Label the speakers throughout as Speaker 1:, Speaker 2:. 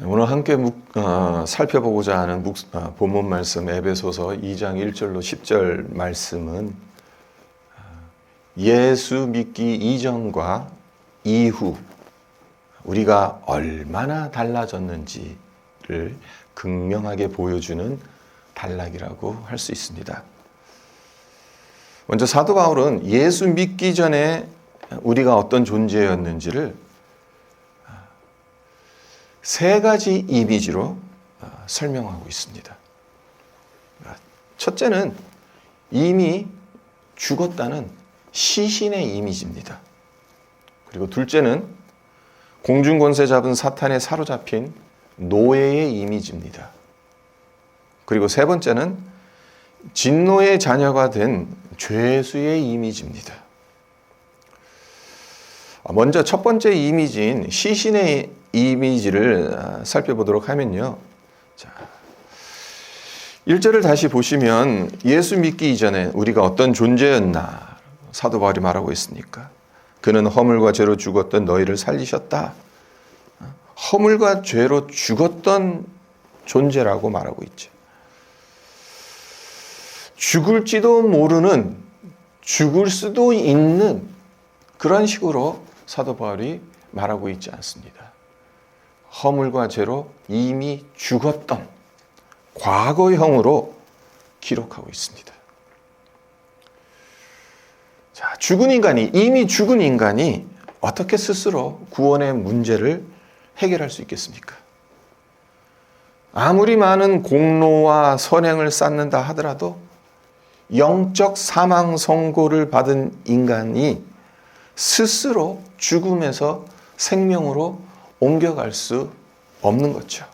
Speaker 1: 오늘 함께 살펴보고자 하는 본문 말씀 에베소서 2장 1절로 10절 말씀은 예수 믿기 이전과 이후 우리가 얼마나 달라졌는지를 극명하게 보여주는 단락이라고 할 수 있습니다. 먼저 사도 바울은 예수 믿기 전에 우리가 어떤 존재였는지를 세 가지 이미지로 설명하고 있습니다. 첫째는 이미 죽었다는 시신의 이미지입니다. 그리고 둘째는 공중권세 잡은 사탄에 사로잡힌 노예의 이미지입니다. 그리고 세 번째는 진노의 자녀가 된 죄수의 이미지입니다. 먼저 첫 번째 이미지인 시신의 이미지를 살펴보도록 하면요. 자, 1절을 다시 보시면 예수 믿기 이전에 우리가 어떤 존재였나 사도 바울이 말하고 있으니까 그는 허물과 죄로 죽었던 너희를 살리셨다. 허물과 죄로 죽었던 존재라고 말하고 있죠. 죽을지도 모르는, 죽을 수도 있는 그런 식으로 사도 바울이 말하고 있지 않습니다. 허물과 죄로 이미 죽었던 과거형으로 기록하고 있습니다. 자, 이미 죽은 인간이 어떻게 스스로 구원의 문제를 해결할 수 있겠습니까? 아무리 많은 공로와 선행을 쌓는다 하더라도 영적 사망 선고를 받은 인간이 스스로 죽음에서 생명으로 옮겨갈 수 없는 거죠.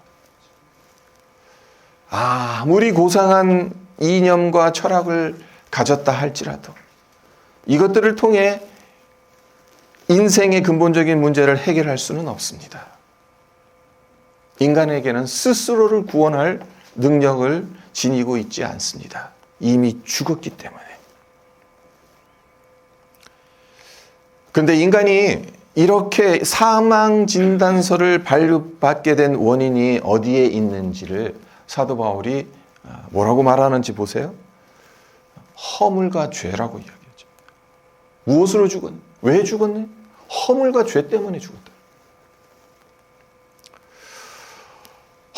Speaker 1: 아무리 고상한 이념과 철학을 가졌다 할지라도 이것들을 통해 인생의 근본적인 문제를 해결할 수는 없습니다. 인간에게는 스스로를 구원할 능력을 지니고 있지 않습니다. 이미 죽었기 때문에. 그런데 인간이 이렇게 사망 진단서를 발급받게 된 원인이 어디에 있는지를 사도 바울이 뭐라고 말하는지 보세요. 허물과 죄라고 이야기하죠. 무엇으로 죽었니? 왜 죽었니? 허물과 죄 때문에 죽었다.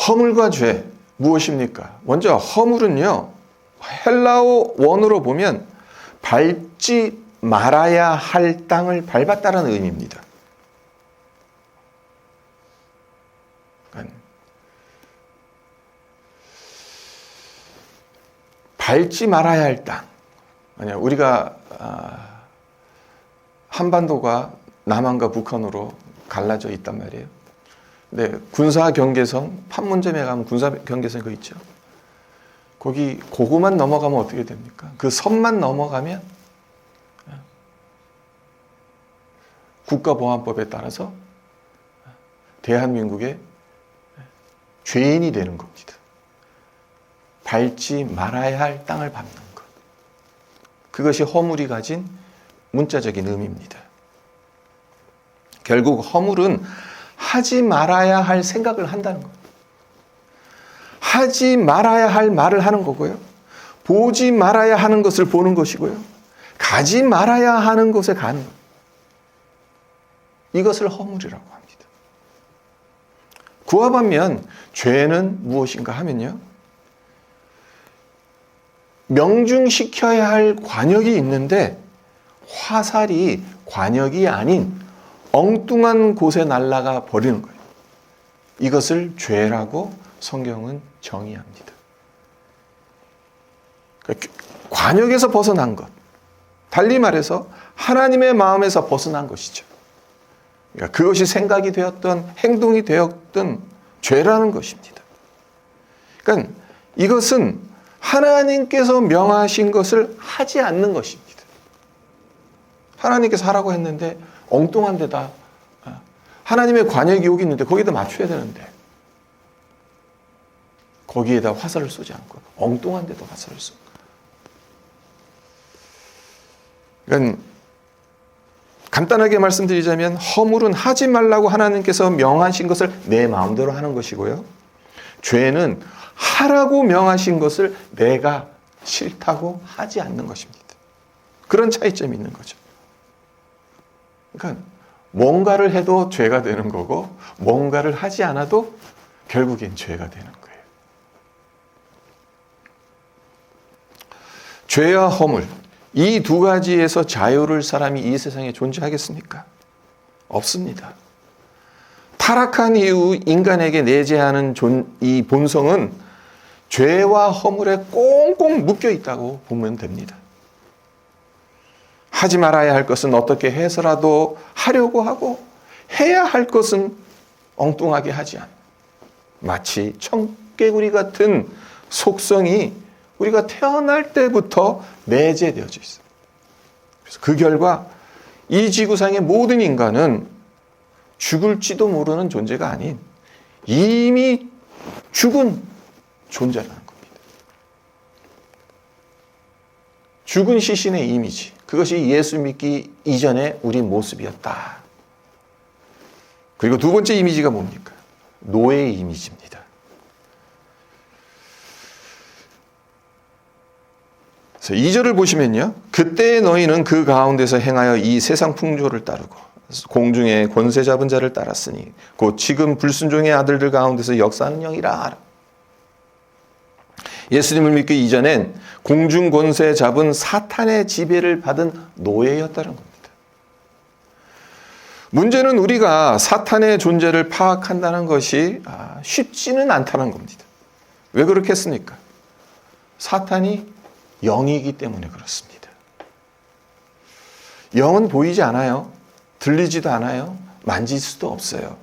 Speaker 1: 허물과 죄 무엇입니까? 먼저 허물은요. 헬라어 원어로 보면 밟지 말아야 할 땅을 밟았다는 의미입니다. 밟지 말아야 할 땅. 아니야, 우리가 한반도가 남한과 북한으로 갈라져 있단 말이에요. 근데 군사 경계선, 판문점에 가면 군사 경계선 그거 있죠. 거기 그거만 넘어가면 어떻게 됩니까? 그 선만 넘어가면 국가보안법에 따라서 대한민국의 죄인이 되는 겁니다. 밟지 말아야 할 땅을 밟는 것. 그것이 허물이 가진 문자적인 의미입니다. 결국 허물은 하지 말아야 할 생각을 한다는 거예요. 하지 말아야 할 말을 하는 거고요. 보지 말아야 하는 것을 보는 것이고요. 가지 말아야 하는 곳에 가는 거예요. 이것을 허물이라고 합니다. 그와 반면 죄는 무엇인가 하면요. 명중시켜야 할 관역이 있는데 화살이 관역이 아닌 엉뚱한 곳에 날아가 버리는 거예요. 이것을 죄라고 성경은 정의합니다. 그러니까 관역에서 벗어난 것. 달리 말해서 하나님의 마음에서 벗어난 것이죠. 그러니까 그것이 생각이 되었던 행동이 되었던 죄라는 것입니다. 그러니까 이것은 하나님께서 명하신 것을 하지 않는 것입니다. 하나님께서 하라고 했는데 엉뚱한 데다 하나님의 관역이 여기 있는데 거기다 맞춰야 되는데 거기에다 화살을 쏘지 않고 엉뚱한 데도 화살을 쏘고. 그러니까 간단하게 말씀드리자면 허물은 하지 말라고 하나님께서 명하신 것을 내 마음대로 하는 것이고요. 죄는 하라고 명하신 것을 내가 싫다고 하지 않는 것입니다. 그런 차이점이 있는 거죠. 그러니까 뭔가를 해도 죄가 되는 거고 뭔가를 하지 않아도 결국엔 죄가 되는 거예요. 죄와 허물, 이 두 가지에서 자유로울 사람이 이 세상에 존재하겠습니까? 없습니다. 타락한 이후 인간에게 내재하는 이 본성은 죄와 허물에 꽁꽁 묶여 있다고 보면 됩니다. 하지 말아야 할 것은 어떻게 해서라도 하려고 하고 해야 할 것은 엉뚱하게 하지 않아. 마치 청개구리 같은 속성이 우리가 태어날 때부터 내재되어져 있어요. 그래서 그 결과 이 지구상의 모든 인간은 죽을지도 모르는 존재가 아닌 이미 죽은 존재라는 겁니다. 죽은 시신의 이미지, 그것이 예수 믿기 이전의 우리 모습이었다. 그리고 두 번째 이미지가 뭡니까? 노예의 이미지입니다. 그래서 2절을 보시면요. 그때 너희는 그 가운데서 행하여 이 세상 풍조를 따르고 공중의 권세 잡은 자를 따랐으니 곧 지금 불순종의 아들들 가운데서 역사하는 영이라. 예수님을 믿기 이전엔 공중 권세 잡은 사탄의 지배를 받은 노예였다는 겁니다. 문제는 우리가 사탄의 존재를 파악한다는 것이 쉽지는 않다는 겁니다. 왜 그렇겠습니까? 사탄이 영이기 때문에 그렇습니다. 영은 보이지 않아요. 들리지도 않아요. 만질 수도 없어요.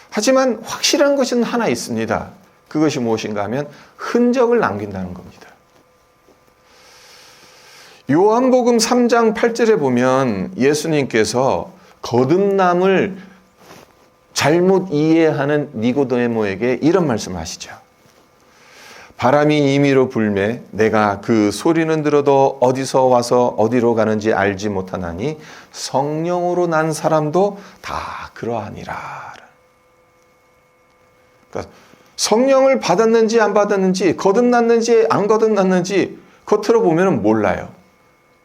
Speaker 1: 하지만 확실한 것은 하나 있습니다. 그것이 무엇인가 하면 흔적을 남긴다는 겁니다. 요한복음 3장 8절에 보면 예수님께서 거듭남을 잘못 이해하는 니고데모에게 이런 말씀을 하시죠. 바람이 임의로 불매 내가 그 소리는 들어도 어디서 와서 어디로 가는지 알지 못하나니 성령으로 난 사람도 다 그러하니라. 그러니까 성령을 받았는지 안 받았는지 거듭났는지 안 거듭났는지 겉으로 보면 몰라요.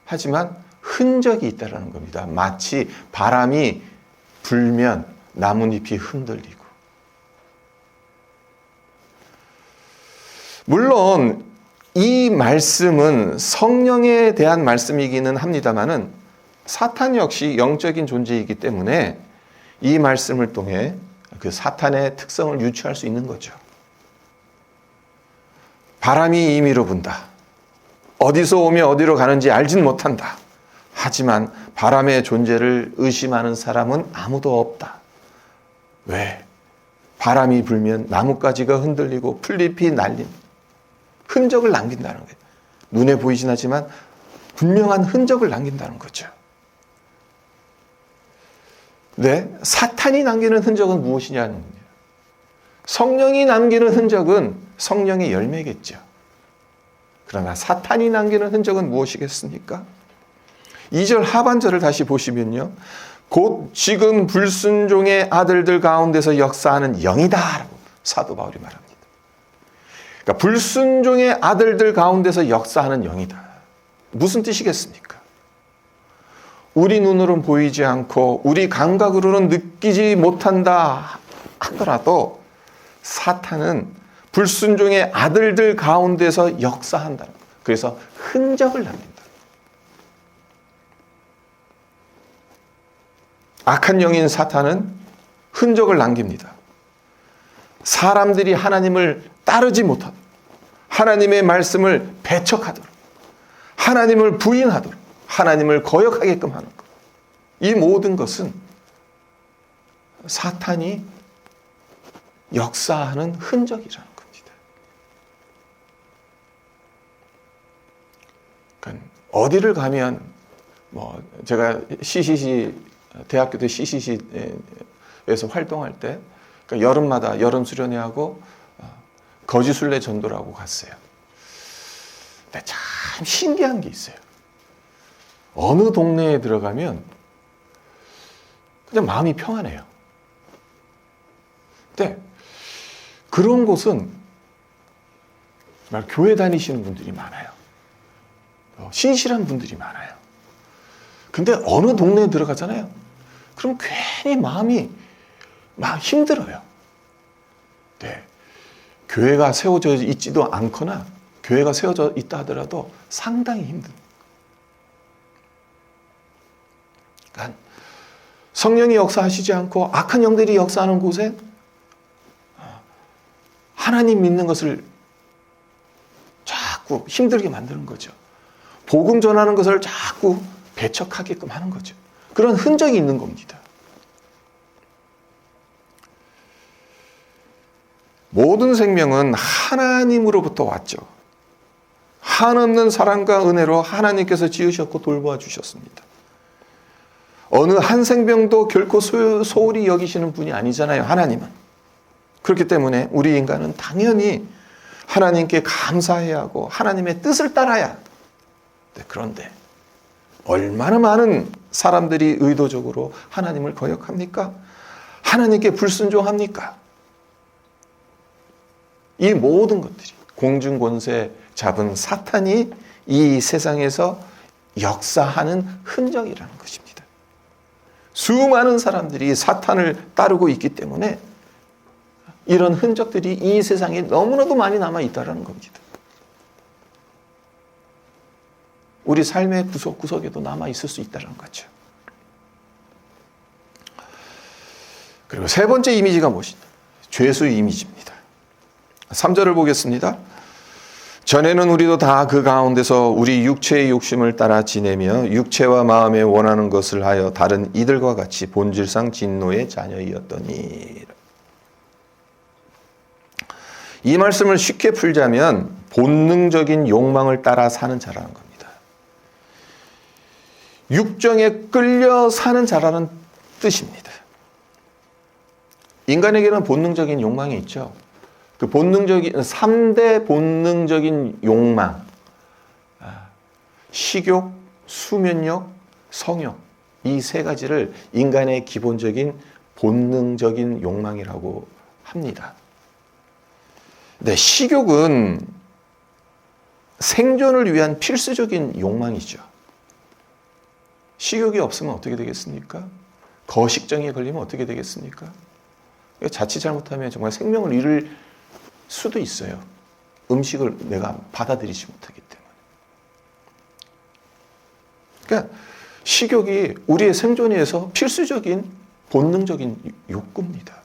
Speaker 1: 하지만 흔적이 있다는 겁니다. 마치 바람이 불면 나뭇잎이 흔들리고. 물론 이 말씀은 성령에 대한 말씀이기는 합니다만은 사탄 역시 영적인 존재이기 때문에 이 말씀을 통해 그 사탄의 특성을 유추할 수 있는 거죠. 바람이 임의로 분다. 어디서 오며 어디로 가는지 알진 못한다. 하지만 바람의 존재를 의심하는 사람은 아무도 없다. 왜? 바람이 불면 나뭇가지가 흔들리고 풀잎이 날린 흔적을 남긴다는 거예요. 눈에 보이진 않지만 분명한 흔적을 남긴다는 거죠. 네, 사탄이 남기는 흔적은 무엇이냐는 겁니다. 성령이 남기는 흔적은 성령의 열매겠죠. 그러나 사탄이 남기는 흔적은 무엇이겠습니까? 2절 하반절을 다시 보시면요. 곧 지금 불순종의 아들들 가운데서 역사하는 영이다 라고 사도 바울이 말합니다. 그러니까 불순종의 아들들 가운데서 역사하는 영이다. 무슨 뜻이겠습니까? 우리 눈으로는 보이지 않고 우리 감각으로는 느끼지 못한다 하더라도 사탄은 불순종의 아들들 가운데서 역사한다. 그래서 흔적을 남긴다. 악한 영인 사탄은 흔적을 남깁니다. 사람들이 하나님을 따르지 못하도록, 하나님의 말씀을 배척하도록, 하나님을 부인하도록, 하나님을 거역하게끔 하는 것. 이 모든 것은 사탄이 역사하는 흔적이라는 겁니다. 그러니까 어디를 가면 제가 CCC 대학교 때 CCC에서 활동할 때 그러니까 여름마다 여름 수련회하고 거지순례 전도라고 갔어요. 근데 참 신기한 게 있어요. 어느 동네에 들어가면 그냥 마음이 평안해요. 근데 그런 곳은 정말 교회 다니시는 분들이 많아요. 신실한 분들이 많아요. 근데 어느 동네에 들어가잖아요. 그럼 괜히 마음이 막 힘들어요. 네. 교회가 세워져 있지도 않거나 교회가 세워져 있다 하더라도 상당히 힘든. 그러니까 성령이 역사하시지 않고 악한 영들이 역사하는 곳에 하나님 믿는 것을 자꾸 힘들게 만드는 거죠. 복음 전하는 것을 자꾸 배척하게끔 하는 거죠. 그런 흔적이 있는 겁니다. 모든 생명은 하나님으로부터 왔죠. 한없는 사랑과 은혜로 하나님께서 지으셨고 돌보아 주셨습니다. 어느 한 생명도 결코 소홀히 여기시는 분이 아니잖아요. 하나님은. 그렇기 때문에 우리 인간은 당연히 하나님께 감사해야 하고 하나님의 뜻을 따라야. 그런데 얼마나 많은 사람들이 의도적으로 하나님을 거역합니까? 하나님께 불순종합니까? 이 모든 것들이 공중권세 잡은 사탄이 이 세상에서 역사하는 흔적이라는 것입니다. 수많은 사람들이 사탄을 따르고 있기 때문에 이런 흔적들이 이 세상에 너무나도 많이 남아있다는 겁니다. 우리 삶의 구석구석에도 남아있을 수 있다는 거죠. 그리고 세 번째 이미지가 무엇이냐? 죄수 이미지입니다. 3절을 보겠습니다. 전에는 우리도 다 그 가운데서 우리 육체의 욕심을 따라 지내며 육체와 마음에 원하는 것을 하여 다른 이들과 같이 본질상 진노의 자녀이었더니. 이 말씀을 쉽게 풀자면 본능적인 욕망을 따라 사는 자라는 겁니다. 육정에 끌려 사는 자라는 뜻입니다. 인간에게는 본능적인 욕망이 있죠. 그 본능적인 3대 본능적인 욕망, 식욕, 수면욕, 성욕, 이 세 가지를 인간의 기본적인 본능적인 욕망이라고 합니다. 근데 식욕은 생존을 위한 필수적인 욕망이죠. 식욕이 없으면 어떻게 되겠습니까? 거식증에 걸리면 어떻게 되겠습니까? 자칫 잘못하면 정말 생명을 잃을 수도 있어요. 음식을 내가 받아들이지 못하기 때문에. 그러니까 식욕이 우리의 생존에 의해서 필수적인 본능적인 욕구입니다.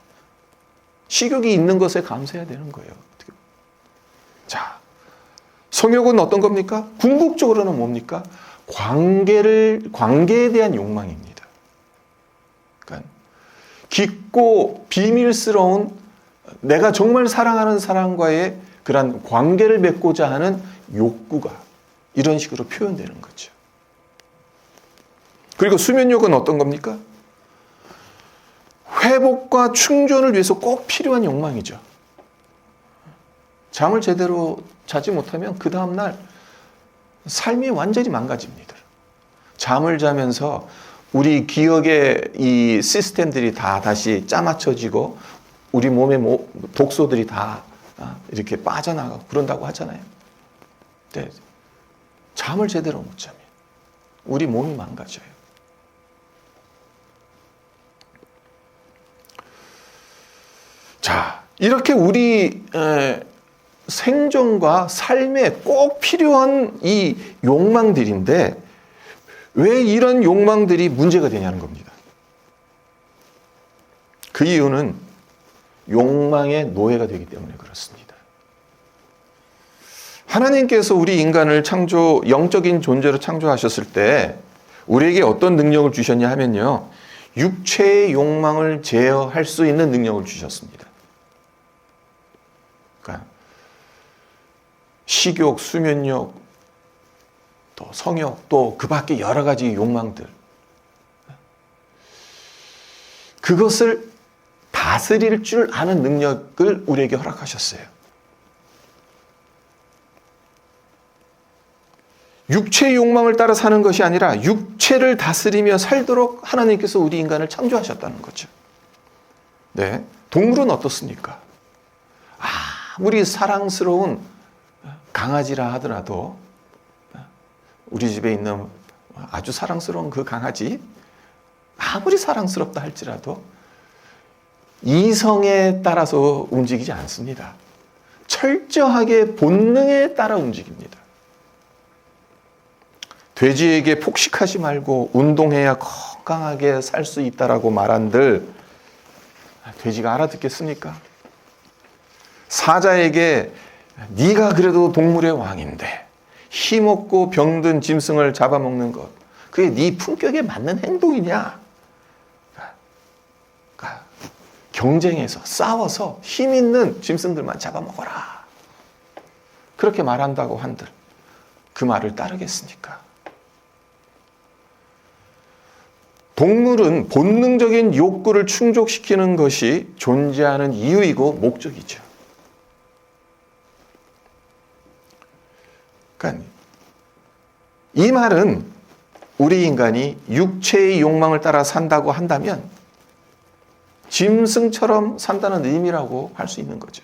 Speaker 1: 식욕이 있는 것에 감사해야 되는 거예요. 자, 성욕은 어떤 겁니까? 궁극적으로는 뭡니까? 관계에 대한 욕망입니다. 그러니까 깊고 비밀스러운 내가 정말 사랑하는 사람과의 그런 관계를 맺고자 하는 욕구가 이런 식으로 표현되는 거죠. 그리고 수면욕은 어떤 겁니까? 회복과 충전을 위해서 꼭 필요한 욕망이죠. 잠을 제대로 자지 못하면 그 다음날 삶이 완전히 망가집니다. 잠을 자면서 우리 기억의 이 시스템들이 다 다시 짜맞춰지고 우리 몸의 독소들이 다 이렇게 빠져나가고 그런다고 하잖아요. 근데 잠을 제대로 못 자면 우리 몸이 망가져요. 자, 이렇게 우리 생존과 삶에 꼭 필요한 이 욕망들인데 왜 이런 욕망들이 문제가 되냐는 겁니다. 그 이유는 욕망의 노예가 되기 때문에 그렇습니다. 하나님께서 우리 인간을 영적인 존재로 창조하셨을 때 우리에게 어떤 능력을 주셨냐 하면요. 육체의 욕망을 제어할 수 있는 능력을 주셨습니다. 그러니까 식욕, 수면욕, 또 성욕, 또 그 밖에 여러 가지 욕망들. 그것을 다스릴 줄 아는 능력을 우리에게 허락하셨어요. 육체의 욕망을 따라 사는 것이 아니라 육체를 다스리며 살도록 하나님께서 우리 인간을 창조하셨다는 거죠. 네, 동물은 어떻습니까? 아무리 사랑스러운 강아지라 하더라도 우리 집에 있는 아주 사랑스러운 그 강아지 아무리 사랑스럽다 할지라도 이성에 따라서 움직이지 않습니다. 철저하게 본능에 따라 움직입니다. 돼지에게 폭식하지 말고 운동해야 건강하게 살 수 있다라고 말한들 돼지가 알아듣겠습니까? 사자에게 네가 그래도 동물의 왕인데 힘없고 병든 짐승을 잡아먹는 것 그게 네 품격에 맞는 행동이냐? 그러니까 경쟁해서 싸워서 힘 있는 짐승들만 잡아먹어라. 그렇게 말한다고 한들 그 말을 따르겠습니까? 동물은 본능적인 욕구를 충족시키는 것이 존재하는 이유이고 목적이죠. 그러니까 이 말은 우리 인간이 육체의 욕망을 따라 산다고 한다면 짐승처럼 산다는 의미라고 할 수 있는 거죠.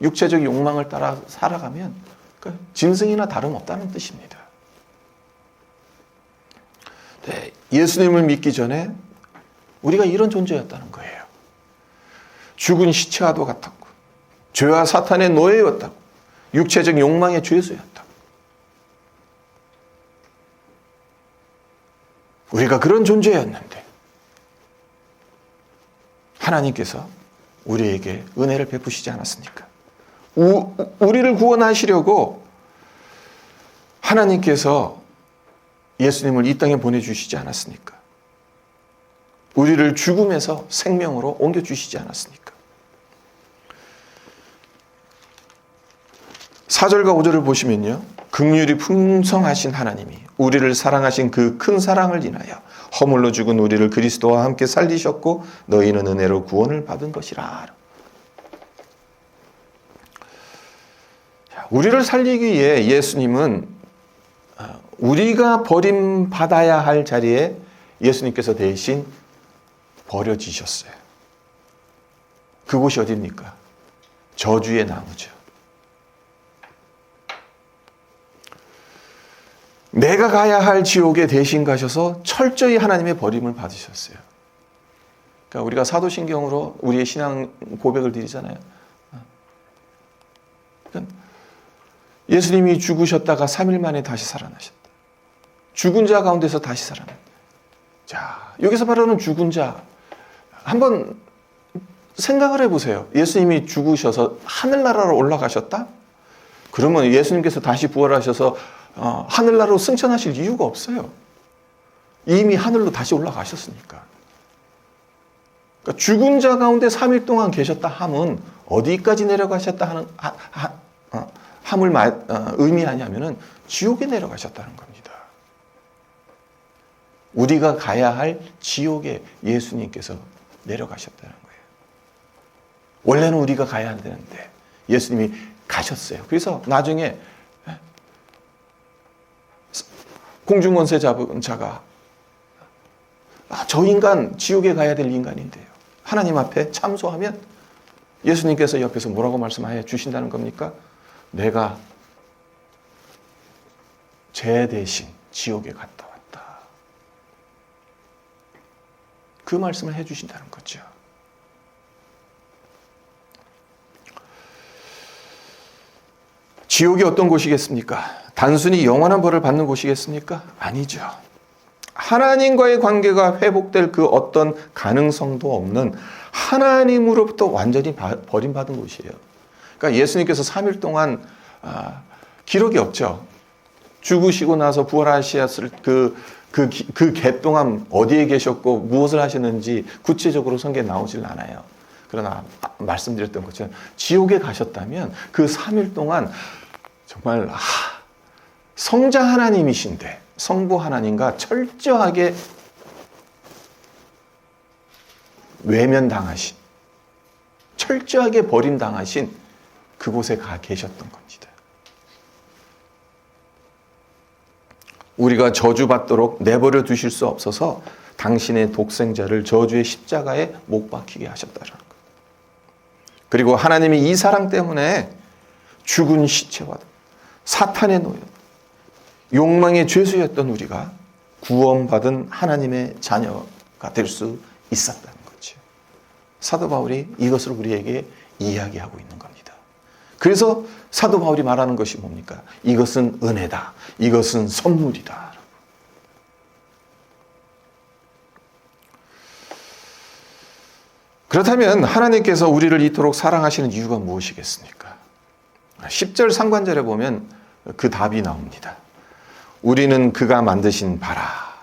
Speaker 1: 육체적 욕망을 따라 살아가면 그러니까 짐승이나 다름없다는 뜻입니다. 네, 예수님을 믿기 전에 우리가 이런 존재였다는 거예요. 죽은 시체와도 같았고 죄와 사탄의 노예였다고 육체적 욕망의 죄수였다고 우리가 그런 존재였는데 하나님께서 우리에게 은혜를 베푸시지 않았습니까? 우리를 구원하시려고 하나님께서 예수님을 이 땅에 보내주시지 않았습니까? 우리를 죽음에서 생명으로 옮겨주시지 않았습니까? 4절과 5절을 보시면요. 긍휼이 풍성하신 하나님이 우리를 사랑하신 그 큰 사랑을 인하여 허물로 죽은 우리를 그리스도와 함께 살리셨고 너희는 은혜로 구원을 받은 것이라. 우리를 살리기 위해 예수님은 우리가 버림받아야 할 자리에 예수님께서 대신 버려지셨어요. 그곳이 어디입니까? 저주의 나무죠. 내가 가야 할 지옥에 대신 가셔서 철저히 하나님의 버림을 받으셨어요. 그러니까 우리가 사도신경으로 우리의 신앙 고백을 드리잖아요. 그러니까 예수님이 죽으셨다가 3일 만에 다시 살아나셨다. 죽은 자 가운데서 다시 살아났다. 자, 여기서 말하는 죽은 자 한번 생각을 해보세요. 예수님이 죽으셔서 하늘나라로 올라가셨다? 그러면 예수님께서 다시 부활하셔서 하늘나라로 승천하실 이유가 없어요. 이미 하늘로 다시 올라가셨으니까. 그러니까 죽은 자 가운데 3일 동안 계셨다 함은 어디까지 내려가셨다 하는 함을 의미하냐면은 지옥에 내려가셨다는 겁니다. 우리가 가야 할 지옥에 예수님께서 내려가셨다는 거예요. 원래는 우리가 가야 되는데 예수님이 가셨어요. 그래서 나중에 공중권세 잡은 자가 저 인간 지옥에 가야 될 인간인데요. 하나님 앞에 참소하면 예수님께서 옆에서 뭐라고 말씀하여 주신다는 겁니까? 내가 죄 대신 지옥에 갔다 왔다. 그 말씀을 해주신다는 거죠. 지옥이 어떤 곳이겠습니까? 단순히 영원한 벌을 받는 곳이겠습니까? 아니죠. 하나님과의 관계가 회복될 그 어떤 가능성도 없는 하나님으로부터 완전히 버림받은 곳이에요. 그러니까 예수님께서 3일 동안 기록이 없죠. 죽으시고 나서 부활하셨을 그 개 동안 어디에 계셨고 무엇을 하셨는지 구체적으로 성경에 나오질 않아요. 그러나 말씀드렸던 것처럼 지옥에 가셨다면 그 3일 동안 정말 성자 하나님이신데 성부 하나님과 철저하게 외면당하신, 철저하게 버림당하신 그곳에 가 계셨던 겁니다. 우리가 저주받도록 내버려 두실 수 없어서 당신의 독생자를 저주의 십자가에 못 박히게 하셨다는 것. 그리고 하나님이 이 사랑 때문에 죽은 시체와 사탄의 노예, 욕망의 죄수였던 우리가 구원받은 하나님의 자녀가 될 수 있었다는 거죠. 사도 바울이 이것을 우리에게 이야기하고 있는 겁니다. 그래서 사도 바울이 말하는 것이 뭡니까? 이것은 은혜다. 이것은 선물이다. 그렇다면 하나님께서 우리를 이토록 사랑하시는 이유가 무엇이겠습니까? 10절 상관절에 보면 그 답이 나옵니다. 우리는 그가 만드신 바라.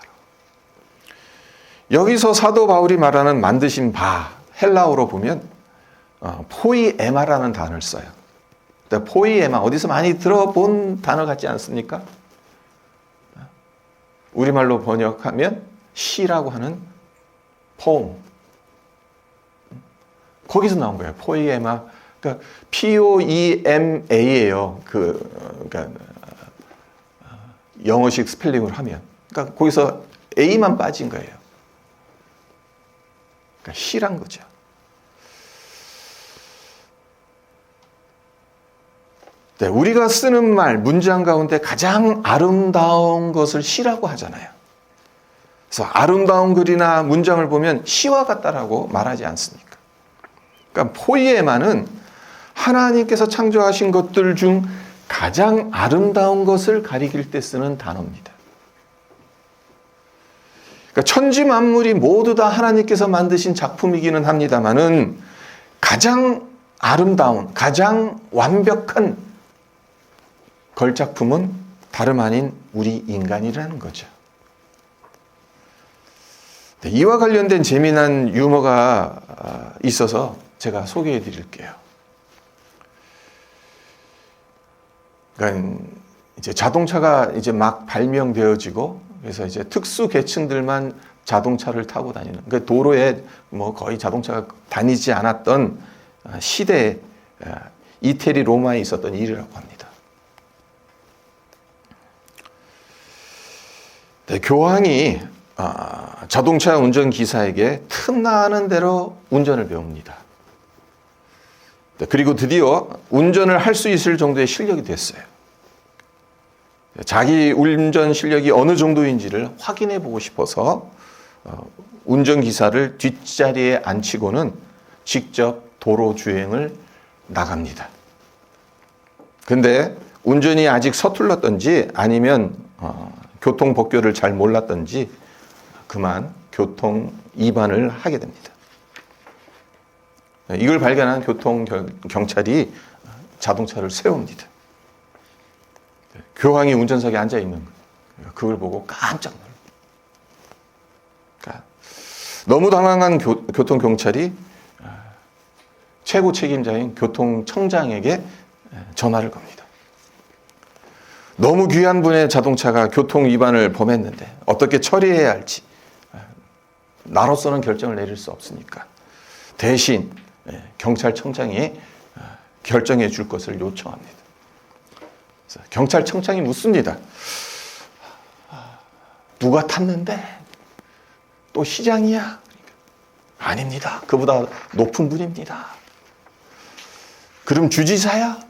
Speaker 1: 여기서 사도 바울이 말하는 만드신 바, 헬라어로 보면 포이에마라는 단어를 써요. 포이에마, 어디서 많이 들어본 단어 같지 않습니까? 우리말로 번역하면 시라고 하는 포엠. 거기서 나온 거예요. 포이에마. 그러니까 POEMA예요. 그러니까 영어식 스펠링으로 하면. 그러니까 거기서 A만 빠진 거예요. 그러니까 시란 거죠. 네, 우리가 쓰는 말, 문장 가운데 가장 아름다운 것을 시라고 하잖아요. 그래서 아름다운 글이나 문장을 보면 시와 같다라고 말하지 않습니까? 그러니까 포이에마는 하나님께서 창조하신 것들 중 가장 아름다운 것을 가리킬 때 쓰는 단어입니다. 그러니까 천지 만물이 모두 다 하나님께서 만드신 작품이기는 합니다만은 가장 아름다운, 가장 완벽한 걸작품은 다름 아닌 우리 인간이라는 거죠. 네, 이와 관련된 재미난 유머가 있어서 제가 소개해 드릴게요. 그러니까 이제 자동차가 이제 막 발명되어지고 그래서 이제 특수 계층들만 자동차를 타고 다니는, 그러니까 도로에 뭐 거의 자동차가 다니지 않았던 시대에 이태리 로마에 있었던 일이라고 합니다. 네, 교황이 자동차 운전기사에게 틈나는 대로 운전을 배웁니다. 네, 그리고 드디어 운전을 할 수 있을 정도의 실력이 됐어요. 자기 운전 실력이 어느 정도인지를 확인해 보고 싶어서 운전기사를 뒷자리에 앉히고는 직접 도로 주행을 나갑니다. 근데 운전이 아직 서툴렀던지 아니면 교통법규를 잘 몰랐던지 그만 교통 위반을 하게 됩니다. 이걸 발견한 교통경찰이 자동차를 세웁니다. 교황이 운전석에 앉아 있는 거예요. 그걸 보고 깜짝 놀라요. 그러니까 너무 당황한 교통경찰이 최고 책임자인 교통청장에게 전화를 겁니다. 너무 귀한 분의 자동차가 교통 위반을 범했는데 어떻게 처리해야 할지 나로서는 결정을 내릴 수 없으니까 대신 경찰청장이 결정해 줄 것을 요청합니다. 그래서 경찰청장이 묻습니다. 누가 탔는데 또 시장이야? 아닙니다. 그보다 높은 분입니다. 그럼 주지사야?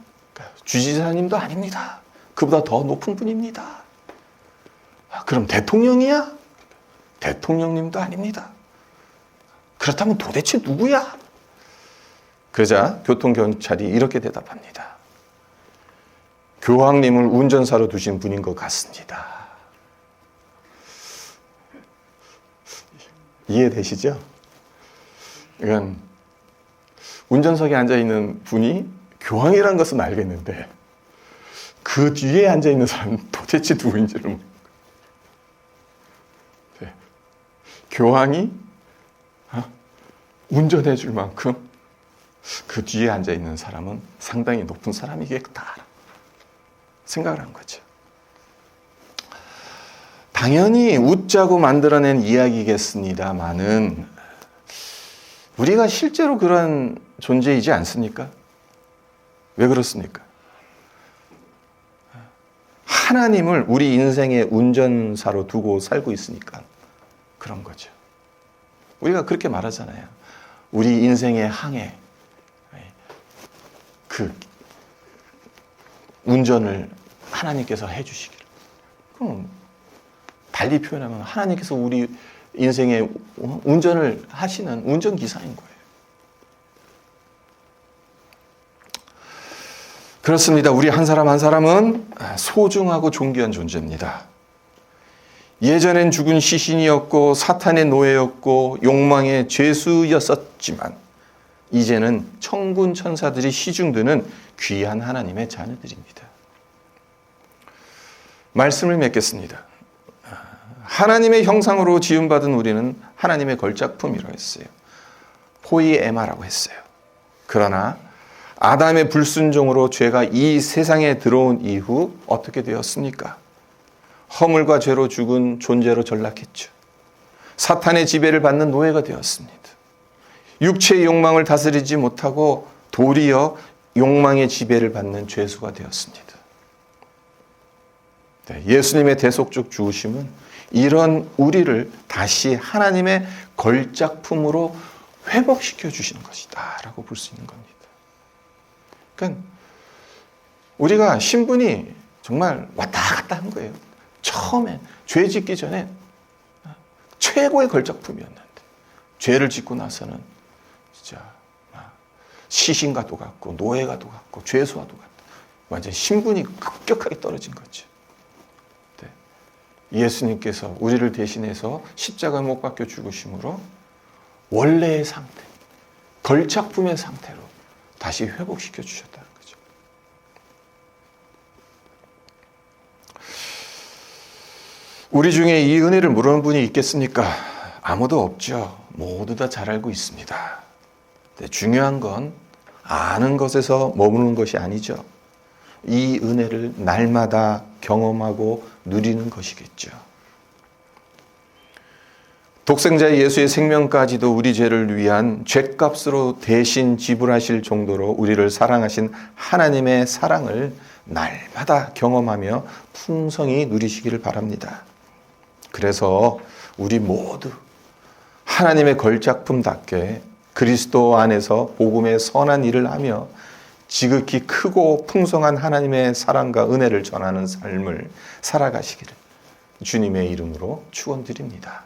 Speaker 1: 주지사님도 아닙니다. 그보다 더 높은 분입니다. 그럼 대통령이야? 대통령님도 아닙니다. 그렇다면 도대체 누구야? 그러자 교통경찰이 이렇게 대답합니다. 교황님을 운전사로 두신 분인 것 같습니다. 이해되시죠? 그러니까 운전석에 앉아있는 분이 교황이라는 것은 알겠는데 그 뒤에 앉아있는 사람은 도대체 누구인지를 모르겠어요. 네. 교황이 운전해 줄 만큼 그 뒤에 앉아있는 사람은 상당히 높은 사람이겠다 생각을 한 거죠. 당연히 웃자고 만들어낸 이야기겠습니다만은 우리가 실제로 그런 존재이지 않습니까? 왜 그렇습니까? 하나님을 우리 인생의 운전사로 두고 살고 있으니까 그런 거죠. 우리가 그렇게 말하잖아요. 우리 인생의 항해, 그 운전을 하나님께서 해주시기를. 그럼 달리 표현하면 하나님께서 우리 인생의 운전을 하시는 운전기사인 거예요. 그렇습니다. 우리 한 사람 한 사람은 소중하고 존귀한 존재입니다. 예전엔 죽은 시신이었고 사탄의 노예였고 욕망의 죄수였었지만 이제는 천군 천사들이 시중드는 귀한 하나님의 자녀들입니다. 말씀을 맺겠습니다. 하나님의 형상으로 지음받은 우리는 하나님의 걸작품이라고 했어요. 포이에마라고 했어요. 그러나 아담의 불순종으로 죄가 이 세상에 들어온 이후 어떻게 되었습니까? 허물과 죄로 죽은 존재로 전락했죠. 사탄의 지배를 받는 노예가 되었습니다. 육체의 욕망을 다스리지 못하고 도리어 욕망의 지배를 받는 죄수가 되었습니다. 네, 예수님의 대속적 죽으심은 이런 우리를 다시 하나님의 걸작품으로 회복시켜 주시는 것이다 라고 볼 수 있는 겁니다. 그러니까 우리가 신분이 정말 왔다 갔다 한 거예요. 처음에 죄 짓기 전에 최고의 걸작품이었는데 죄를 짓고 나서는 진짜 시신과도 같고 노예가도 같고 죄수와도 같고 완전 신분이 급격하게 떨어진 거죠. 네. 예수님께서 우리를 대신해서 십자가에 못 박혀 죽으심으로 원래의 상태, 걸작품의 상태로 다시 회복시켜 주셨다는 거죠. 우리 중에 이 은혜를 모르는 분이 있겠습니까? 아무도 없죠. 모두 다 잘 알고 있습니다. 근데 중요한 건 아는 것에서 머무는 것이 아니죠. 이 은혜를 날마다 경험하고 누리는 것이겠죠. 독생자 예수의 생명까지도 우리 죄를 위한 죗값으로 대신 지불하실 정도로 우리를 사랑하신 하나님의 사랑을 날마다 경험하며 풍성히 누리시기를 바랍니다. 그래서 우리 모두 하나님의 걸작품답게 그리스도 안에서 복음의 선한 일을 하며 지극히 크고 풍성한 하나님의 사랑과 은혜를 전하는 삶을 살아가시기를 주님의 이름으로 축원드립니다.